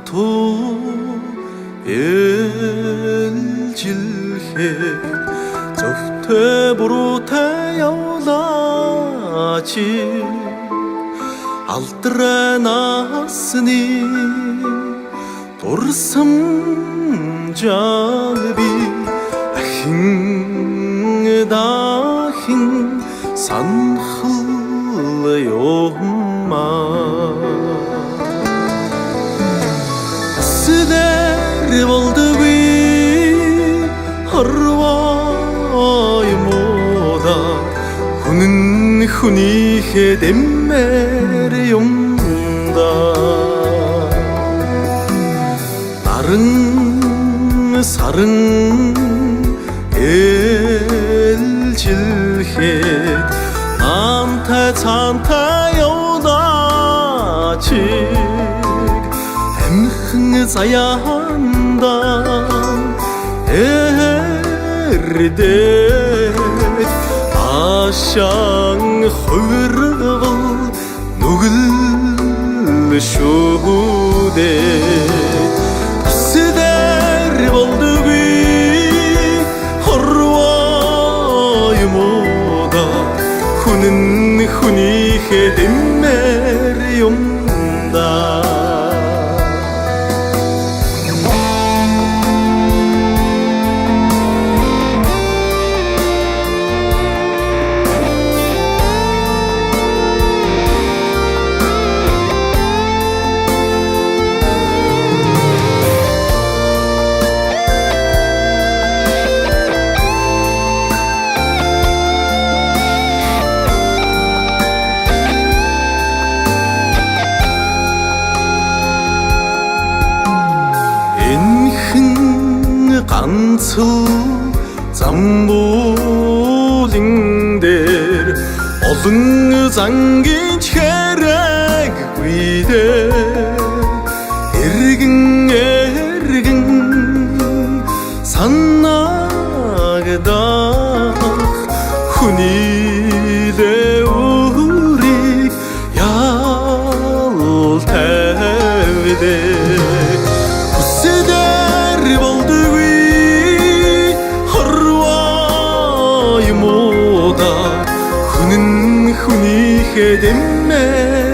ту ээлжилхээр зөвхтөө буруутай явлаач алдраа насны дурсамжаал би ахин дахин санхал юмаа сэлэр болдгүй хорвоёмода хүнэн хүнийхээ дэммэр юмда наран саран ээлжилхэд намтай цаантай явлаач амхан заяанда эрдээ ашаан хувиргал нүгэл шүүдээ сэлэр болдгүй хорвоёмода хүнэн хүнийхээ дэммэр юмда ганцл замбуулин дээр олон зангийн хэрэггүй дээ эргэн санагдах хүнийдээ үрийг ялтавдээ хүнийхээ дэммэр